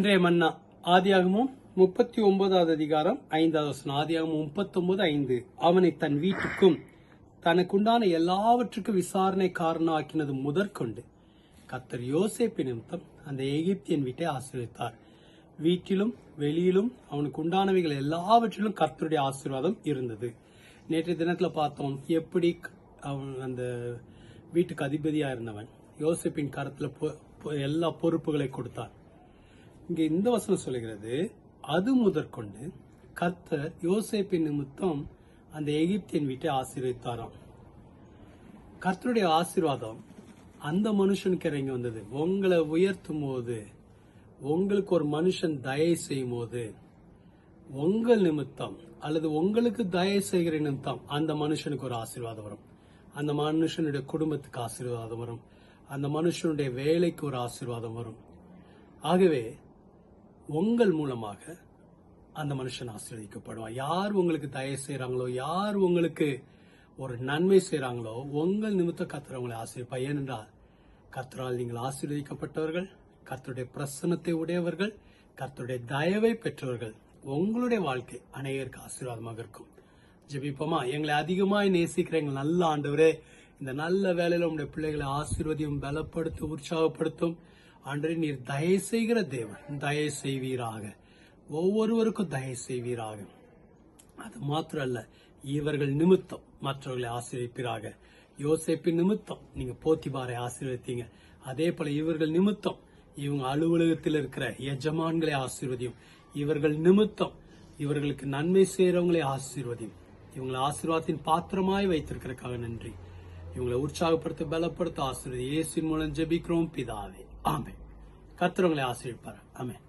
இன்றைய மன்னா ஆதியாகமும் 39வது அதிகாரம் 5வது வசனம். ஆதியாகமும் 39:5. அவனை தன் வீட்டுக்கும் தனக்குண்டான எல்லாவற்றுக்கும் விசாரணைக்காரனா ஆக்கினது முதற்கொண்டு கர்த்தர் யோசேப்பு நிமித்தம் அந்த எகிப்தியன் வீட்டை ஆசீர்வதித்தார். வீட்டிலும் வெளியிலும் அவனுக்கு உண்டானவைகள் எல்லாவற்றிலும் கர்த்தருடைய ஆசீர்வாதம் இருந்தது. நேற்றைய தினத்துல பார்த்தோம் எப்படி அவன் அந்த வீட்டுக்கு அதிபதியா இருந்தவன் யோசேப்பின் கரத்துல எல்லா பொறுப்புகளை கொடுத்தான். இங்க இந்த வசனம் சொல்லுகிறது, அது முதற்கொண்டு கர்த்தர் யோசேப்பின் நிமித்தம் அந்த எகிப்தியன் வீட்டை ஆசீர்வதித்தாராம். கர்த்தருடைய ஆசீர்வாதம் அந்த மனுஷனுக்கு இறங்கி வந்தது. உங்களை உயர்த்தும் போது, உங்களுக்கு ஒரு மனுஷன் தயை செய்யும் போது, உங்கள் நிமித்தம் அல்லது உங்களுக்கு தயை செய்கிற நிமித்தம் அந்த மனுஷனுக்கு ஒரு ஆசீர்வாதம் வரும். அந்த மனுஷனுடைய குடும்பத்துக்கு ஆசீர்வாதம் வரும். அந்த மனுஷனுடைய வேலைக்கு ஒரு ஆசீர்வாதம் வரும். ஆகவே உங்கள் மூலமாக அந்த மனுஷன் ஆசீர்வதிக்கப்படுவான். யார் உங்களுக்கு தயை செய்யறாங்களோ, யார் உங்களுக்கு ஒரு நன்மை செய்யறாங்களோ, உங்கள் நிமித்தம் கர்த்தர் உங்களை ஆசீர்வதிப்பார். ஏனென்றால் கர்த்தரால் நீங்கள் ஆசீர்வதிக்கப்பட்டவர்கள், கர்த்தருடைய பிரசன்னத்தை உடையவர்கள், கர்த்தருடைய தயவை பெற்றவர்கள். உங்களுடைய வாழ்க்கை அநேகருக்கு ஆசீர்வாதமாக இருக்கும். ஜெபிப்போமா? எங்களை அதிகமாய் நேசிக்கிற எங்கள் நல்ல ஆண்டவரே, இந்த நல்ல வேலையில உங்களுடைய பிள்ளைகளை ஆசீர்வதியும், பலப்படுத்தும், உற்சாகப்படுத்தும். ஆண்டவரே, நீர் தயை செய்கிற தேவன், தயை செய்வீராக. ஒவ்வொருவருக்கும் தயை செய்வீராக. அது மாத்திரம் அல்ல, இவர்கள் நிமித்தம் மற்றவர்களை ஆசீர்வதிப்பீராக. யோசேப்பின் நிமித்தம் நீங்க போத்திபாரை ஆசீர்வதித்தீங்க. அதே போல இவர்கள் நிமித்தம் இவங்க அலுவலகத்தில் இருக்கிற எஜமான்களை ஆசீர்வதியும். இவர்கள் நிமித்தம் இவர்களுக்கு நன்மை செய்யறவங்களை ஆசீர்வதியும். இவங்களை ஆசீர்வாதத்தின் பாத்திரமாய் வைத்திருக்கிறதுக்காக நன்றி. இவங்களை உற்சாகப்படுத்த, பலப்படுத்த ஆசீர்வதி. இயேசுவின் மூலம் ஜெபிக்கிறோம் பிதாவே, ஆமென். கர்த்தர் உங்களை ஆசீர்வதிப்பார். ஆமென்.